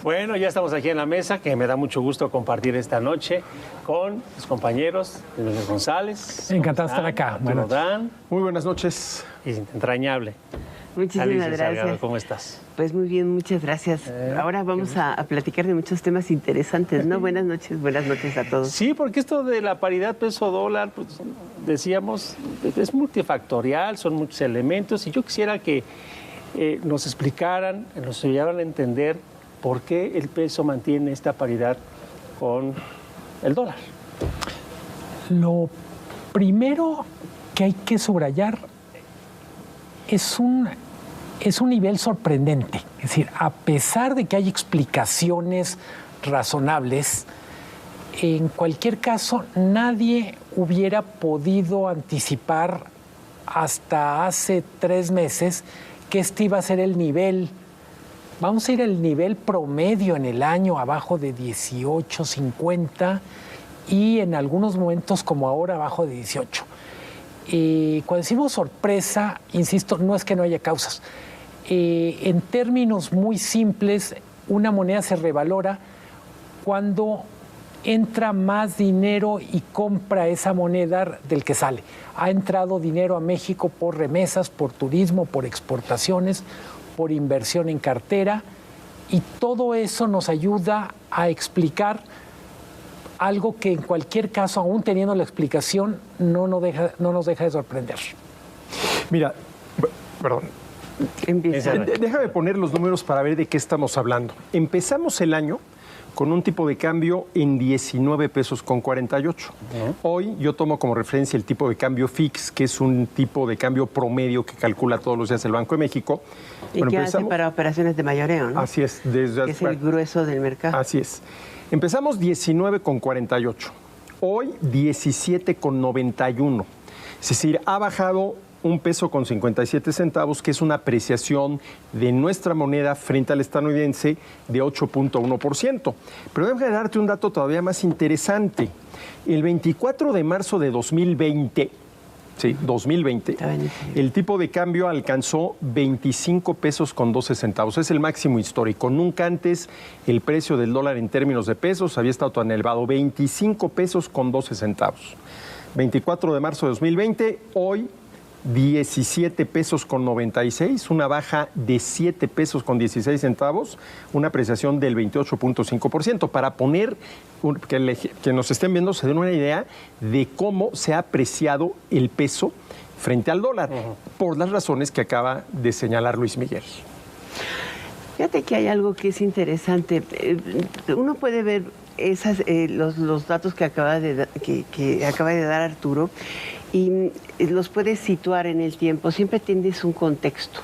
Bueno, ya estamos aquí en la mesa, que me da mucho gusto compartir esta noche con los compañeros de Luis González. Encantado de estar acá. Muy buenas noches. Y entrañable. Muchísimas gracias. Salgado, ¿cómo estás? Pues muy bien, muchas gracias. Ahora vamos a platicar de muchos temas interesantes, ¿no? Buenas noches a todos. Sí, porque esto de la paridad peso-dólar, pues decíamos, es multifactorial, son muchos elementos, y yo quisiera que nos explicaran, nos ayudaran a entender por qué el peso mantiene esta paridad con el dólar. Lo primero que hay que subrayar es un nivel sorprendente. Es decir, a pesar de que hay explicaciones razonables, en cualquier caso nadie hubiera podido anticipar hasta hace 3 meses que este iba a ser el nivel. Vamos a ir al nivel promedio en el año, abajo de 18.50, y en algunos momentos como ahora abajo de 18. Cuando decimos sorpresa, insisto, no es que no haya causas. En términos muy simples, una moneda se revalora cuando entra más dinero y compra esa moneda del que sale. Ha entrado dinero a México por remesas, por turismo, por exportaciones, por inversión en cartera, y todo eso nos ayuda a explicar algo que en cualquier caso, aún teniendo la explicación, no nos deja de sorprender. Mira, perdón. Déjame poner los números para ver de qué estamos hablando. Empezamos el año con un tipo de cambio en 19 pesos con 48. Hoy yo tomo como referencia el tipo de cambio fix, que es un tipo de cambio promedio que calcula todos los días el Banco de México. Y que hace para operaciones de mayoreo, ¿no? Así es. Que es el grueso del mercado. Así es. Empezamos 19 con 48. Hoy 17 con 91. Es decir, ha bajado 1 peso con 57 centavos, que es una apreciación de nuestra moneda frente al estadounidense de 8.1%. Pero déjame darte un dato todavía más interesante. El 24 de marzo de 2020, el tipo de cambio alcanzó 25 pesos con 12 centavos. Es el máximo histórico. Nunca antes el precio del dólar en términos de pesos había estado tan elevado. 25 pesos con 12 centavos. 24 de marzo de 2020, hoy 17 pesos con 96, una baja de 7 pesos con 16 centavos, una apreciación del 28.5%. Para poner, que nos estén viendo, se den una idea de cómo se ha apreciado el peso frente al dólar, por las razones que acaba de señalar Luis Miguel. Fíjate que hay algo que es interesante. Uno puede ver los datos que acaba de dar Arturo, y los puedes situar en el tiempo. Siempre tienes un contexto.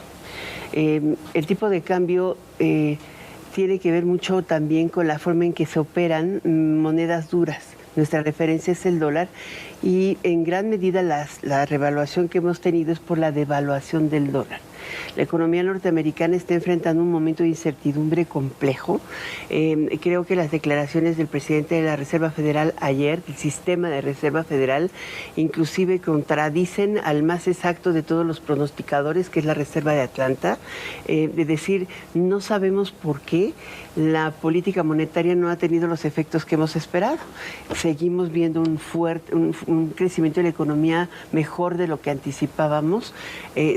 El tipo de cambio tiene que ver mucho también con la forma en que se operan monedas duras. Nuestra referencia es el dólar, y en gran medida la revaluación que hemos tenido es por la devaluación del dólar. La economía norteamericana está enfrentando un momento de incertidumbre complejo. Creo que las declaraciones del presidente de la Reserva Federal ayer, del sistema de Reserva Federal, inclusive contradicen al más exacto de todos los pronosticadores, que es la Reserva de Atlanta, de decir, no sabemos por qué la política monetaria no ha tenido los efectos que hemos esperado. Seguimos viendo un crecimiento de la economía mejor de lo que anticipábamos.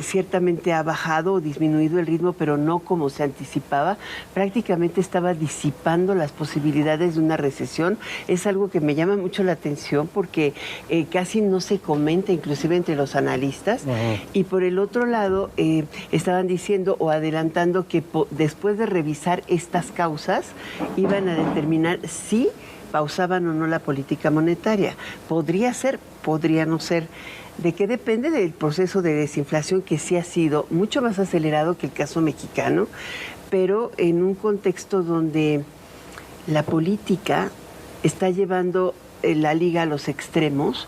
Ciertamente ha bajado o disminuido el ritmo, pero no como se anticipaba. Prácticamente estaba disipando las posibilidades de una recesión. Es algo que me llama mucho la atención porque casi no se comenta, inclusive entre los analistas. Y por el otro lado, estaban diciendo o adelantando que después de revisar estas causas, iban a determinar si pausaban o no la política monetaria. Podría ser, podría no ser. ¿De qué depende? Del proceso de desinflación, que sí ha sido mucho más acelerado que el caso mexicano, pero en un contexto donde la política está llevando la liga a los extremos,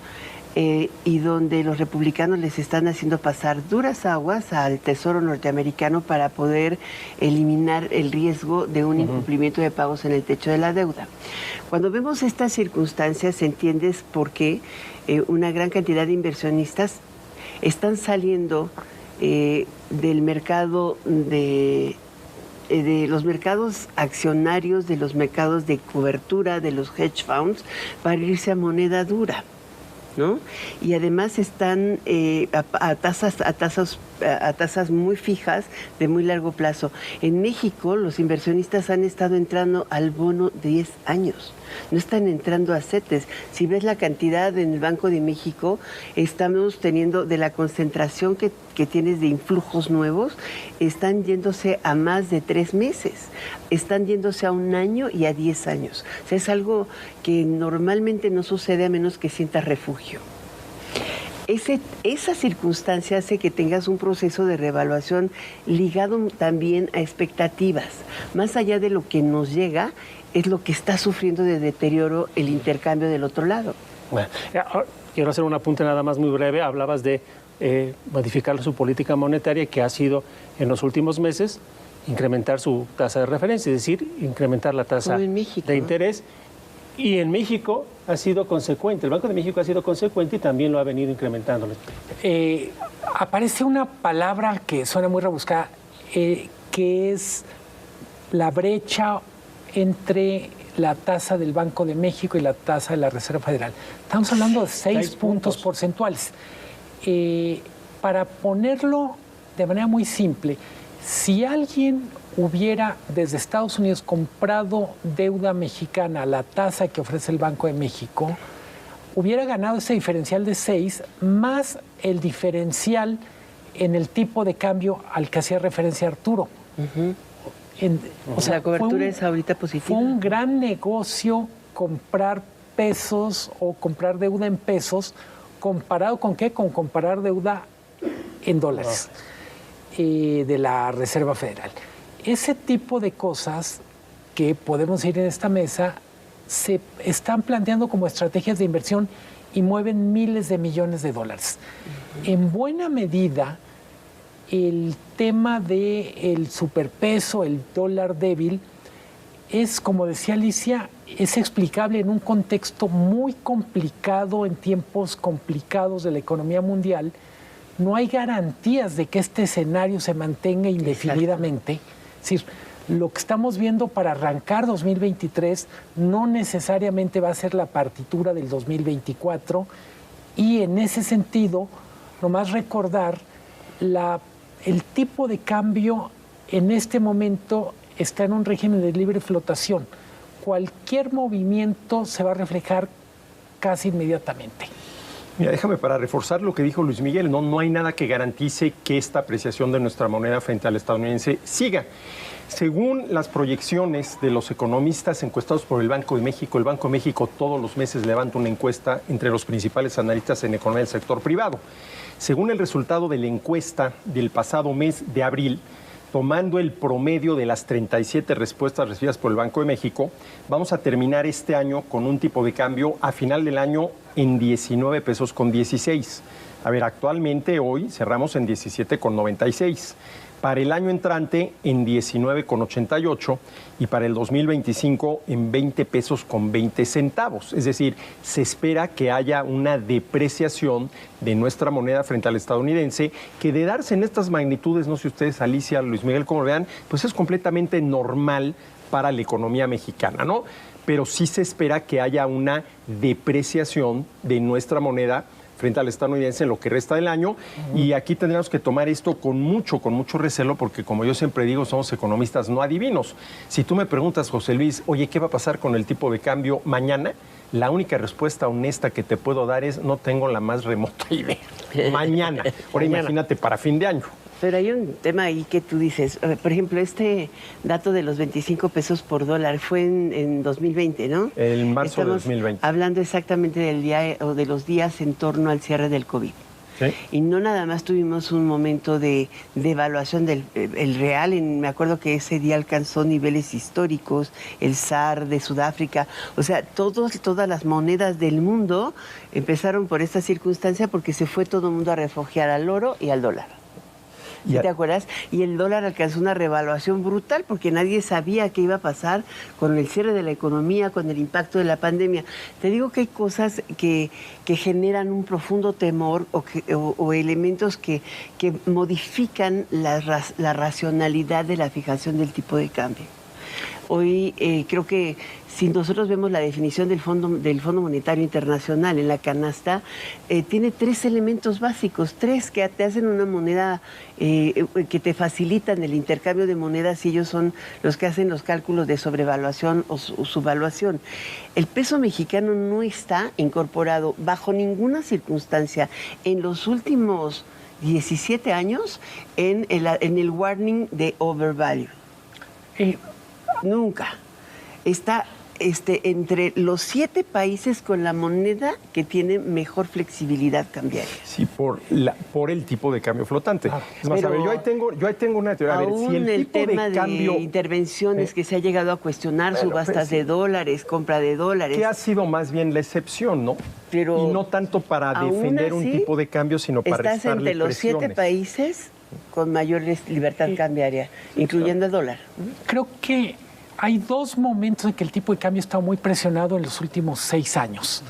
y donde los republicanos les están haciendo pasar duras aguas al Tesoro norteamericano para poder eliminar el riesgo de un incumplimiento de pagos en el techo de la deuda. Cuando vemos estas circunstancias, entiendes por qué una gran cantidad de inversionistas están saliendo del mercado de de los mercados accionarios, de los mercados de cobertura, de los hedge funds, para irse a moneda dura, ¿no? Y además están a tasas muy fijas de muy largo plazo. En México los inversionistas han estado entrando al bono de 10 años. No están entrando a CETES. Si ves la cantidad en el Banco de México, estamos teniendo de la concentración que tienes de influjos nuevos, están yéndose a más de 3 meses, están yéndose a 1 año y a 10 años. O sea, es algo que normalmente no sucede a menos que sientas refugio. Esa circunstancia hace que tengas un proceso de reevaluación ligado también a expectativas. Más allá de lo que nos llega, es lo que está sufriendo de deterioro el intercambio del otro lado. Bueno, quiero hacer un apunte nada más muy breve. Hablabas de modificar su política monetaria, que ha sido en los últimos meses incrementar su tasa de referencia, es decir, incrementar la tasa de interés. Y en México ha sido consecuente, el Banco de México ha sido consecuente y también lo ha venido incrementando. Aparece una palabra que suena muy rebuscada, que es la brecha entre la tasa del Banco de México y la tasa de la Reserva Federal. Estamos hablando de 6 puntos porcentuales. Para ponerlo de manera muy simple, si alguien hubiera desde Estados Unidos comprado deuda mexicana a la tasa que ofrece el Banco de México, hubiera ganado ese diferencial de 6 más el diferencial en el tipo de cambio al que hacía referencia Arturo. O sea, la cobertura es ahorita positiva. Fue un gran negocio comprar pesos o comprar deuda en pesos, ¿comparado con qué? Con comparar deuda en dólares de la Reserva Federal. Ese tipo de cosas que podemos ir en esta mesa se están planteando como estrategias de inversión y mueven miles de millones de dólares. En buena medida, el tema del superpeso, el dólar débil, es, como decía Alicia, es explicable en un contexto muy complicado, en tiempos complicados de la economía mundial. No hay garantías de que este escenario se mantenga indefinidamente. Exacto. Es decir, lo que estamos viendo para arrancar 2023 no necesariamente va a ser la partitura del 2024, y en ese sentido, nomás recordar, el tipo de cambio en este momento está en un régimen de libre flotación. Cualquier movimiento se va a reflejar casi inmediatamente. Mira, déjame para reforzar lo que dijo Luis Miguel, no hay nada que garantice que esta apreciación de nuestra moneda frente al estadounidense siga. Según las proyecciones de los economistas encuestados por el Banco de México, el Banco de México todos los meses levanta una encuesta entre los principales analistas en economía del sector privado. Según el resultado de la encuesta del pasado mes de abril, tomando el promedio de las 37 respuestas recibidas por el Banco de México, vamos a terminar este año con un tipo de cambio a final del año en 19 pesos con 16. A ver, actualmente hoy cerramos en 17,96. Para el año entrante en 19,88 y para el 2025 en 20 pesos con 20 centavos. Es decir, se espera que haya una depreciación de nuestra moneda frente al estadounidense, que de darse en estas magnitudes, no sé ustedes, Alicia, Luis Miguel, cómo lo vean, pues es completamente normal para la economía mexicana, ¿no? Pero sí se espera que haya una depreciación de nuestra moneda frente al estadounidense en lo que resta del año. Y aquí tendremos que tomar esto con mucho recelo, porque como yo siempre digo, somos economistas no adivinos. Si tú me preguntas, José Luis, oye, ¿qué va a pasar con el tipo de cambio mañana? La única respuesta honesta que te puedo dar es no tengo la más remota idea. Mañana. Ahora imagínate para fin de año. Pero hay un tema ahí que tú dices, por ejemplo, este dato de los 25 pesos por dólar fue en 2020, ¿no? En marzo de 2020. Hablando exactamente del día o de los días en torno al cierre del COVID. ¿Sí? Y no nada más tuvimos un momento de evaluación del real, me acuerdo que ese día alcanzó niveles históricos, el SAR de Sudáfrica, o sea, todas las monedas del mundo empezaron por esta circunstancia porque se fue todo el mundo a refugiar al oro y al dólar. ¿Sí te acuerdas? Y el dólar alcanzó una revaluación brutal porque nadie sabía qué iba a pasar con el cierre de la economía, con el impacto de la pandemia. Te digo que hay cosas que generan un profundo temor o elementos que modifican la racionalidad de la fijación del tipo de cambio. Hoy creo que si nosotros vemos la definición del Fondo Monetario Internacional en la canasta, tiene 3 elementos básicos, 3 que te hacen una moneda, que te facilitan el intercambio de monedas y ellos son los que hacen los cálculos de sobrevaluación o subvaluación. El peso mexicano no está incorporado bajo ninguna circunstancia en los últimos 17 años en el warning de overvalue. Nunca. Está entre los 7 países con la moneda que tiene mejor flexibilidad cambiaria. Sí, por el tipo de cambio flotante. Es más, Pero a ver, yo ahí tengo una teoría. A ver, aún si el tipo tema de cambio... intervenciones que se ha llegado a cuestionar, subastas de dólares, compra de dólares. Que ha sido más bien la excepción, ¿no? Pero y no tanto para defender un tipo de cambio, sino para estás restarle entre los 7 presiones. países con mayor libertad cambiaria, incluyendo el dólar. Creo que hay 2 momentos en que el tipo de cambio está muy presionado en los últimos 6 años.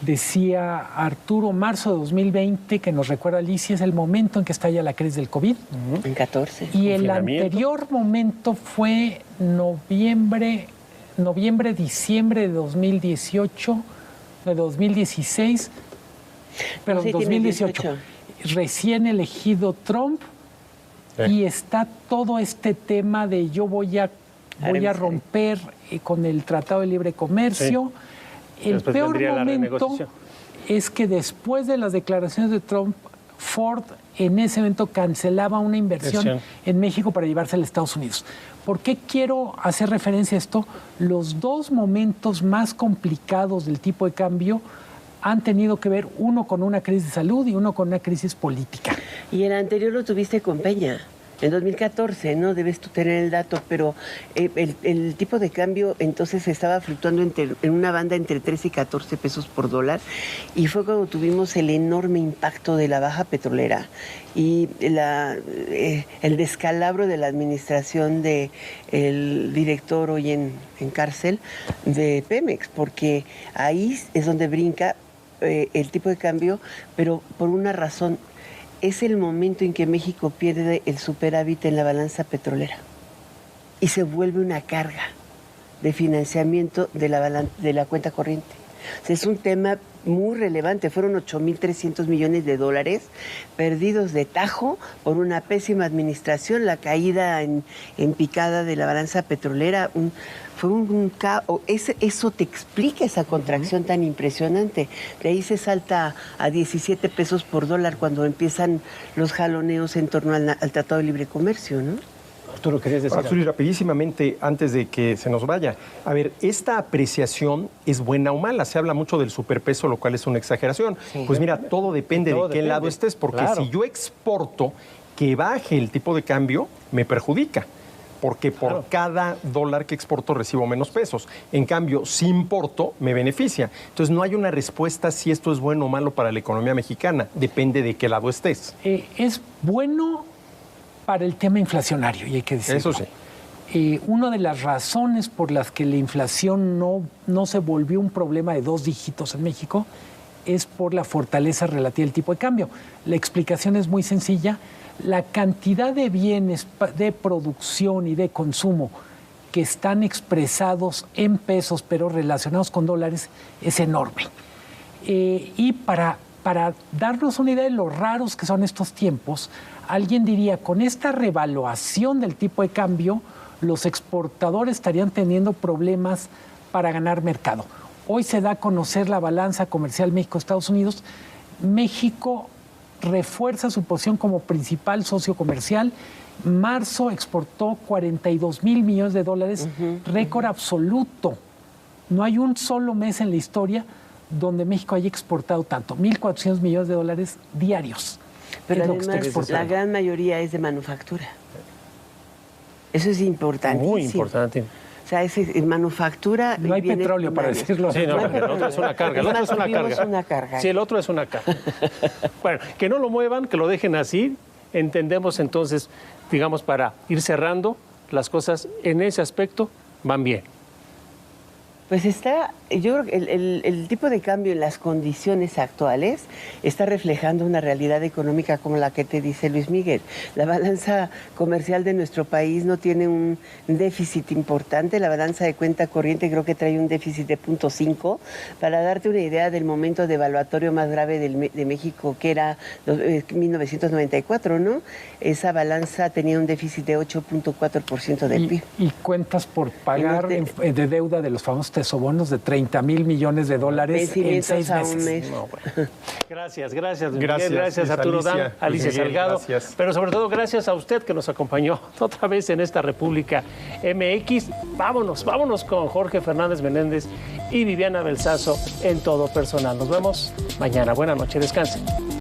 Decía Arturo, marzo de 2020, que nos recuerda Alicia, es el momento en que estalla la crisis del COVID. En 14. Y el anterior momento fue noviembre, diciembre de 2018, de 2016, pero Sí, 2018. Recién elegido Trump, y está todo este tema de yo voy a romper con el Tratado de Libre Comercio. El Después peor vendría la momento renegociación. es que después de las declaraciones de Trump, Ford en ese evento cancelaba una inversión en México para llevársela a Estados Unidos. ¿Por qué quiero hacer referencia a esto? Los 2 momentos más complicados del tipo de cambio han tenido que ver, uno con una crisis de salud y uno con una crisis política. Y el anterior lo tuviste con Peña. En 2014, ¿no? Debes tú tener el dato, pero el tipo de cambio entonces estaba fluctuando en una banda entre 13 y 14 pesos por dólar, y fue cuando tuvimos el enorme impacto de la baja petrolera y el descalabro de la administración del director hoy en cárcel de Pemex, porque ahí es donde brinca el tipo de cambio, pero por una razón. Es el momento en que México pierde el superávit en la balanza petrolera y se vuelve una carga de financiamiento de la cuenta corriente. O sea, es un tema muy relevante. Fueron 8.300 millones de dólares perdidos de tajo por una pésima administración, la caída en picada de la balanza petrolera. Fue un caos. Eso te explica esa contracción tan impresionante. De ahí se salta a 17 pesos por dólar cuando empiezan los jaloneos en torno al Tratado de Libre Comercio, ¿no? Arturo, ¿querías decir Arturo, y rapidísimamente, antes de que se nos vaya, a ver, ¿esta apreciación es buena o mala? Se habla mucho del superpeso, lo cual es una exageración. Sí. Pues mira, todo depende de qué lado estés, porque si yo exporto, que baje el tipo de cambio, me perjudica. Porque por cada dólar que exporto recibo menos pesos. En cambio, si importo, me beneficia. Entonces, no hay una respuesta si esto es bueno o malo para la economía mexicana. Depende de qué lado estés. Es bueno para el tema inflacionario, y hay que decirlo. Eso sí. Una de las razones por las que la inflación no se volvió un problema de 2 dígitos en México es por la fortaleza relativa del tipo de cambio. La explicación es muy sencilla. La cantidad de bienes de producción y de consumo que están expresados en pesos pero relacionados con dólares es enorme. Y para darnos una idea de lo raros que son estos tiempos, alguien diría, con esta revaluación del tipo de cambio, los exportadores estarían teniendo problemas para ganar mercado. Hoy se da a conocer la balanza comercial México-Estados Unidos. México refuerza su posición como principal socio comercial. Marzo exportó 42,000 millones de dólares, récord absoluto. No hay un solo mes en la historia donde México haya exportado tanto, 1.400 millones de dólares diarios. Pero además, la gran mayoría es de manufactura. Eso es importantísimo. Muy importante. O sea, es manufactura. No hay petróleo para decirlo. Sí, no, el otro es una carga. El otro es una carga. Una carga. Sí, el otro es una carga. Bueno, que no lo muevan, que lo dejen así. entendemos entonces, digamos, para ir cerrando, las cosas en ese aspecto van bien. Pues yo creo que el tipo de cambio en las condiciones actuales está reflejando una realidad económica como la que te dice Luis Miguel. La balanza comercial de nuestro país no tiene un déficit importante, la balanza de cuenta corriente creo que trae un déficit de 0.5. Para darte una idea del momento devaluatorio más grave de México, que era 1994, ¿no? Esa balanza tenía un déficit de 8.4% del PIB. Y cuentas por pagar de deuda de los famosos tesobonos de 30,000 millones de dólares en 6 meses. No, bueno. Gracias, gracias, Luis Gracias, Miguel, gracias Arturo Dam, Alicia Miguel, Salgado, gracias. pero sobre todo gracias a usted que nos acompañó otra vez en esta República MX. Vámonos con Jorge Fernández Menéndez y Viviana Belsazo en Todo Personal. Nos vemos mañana. Buenas noches, descansen.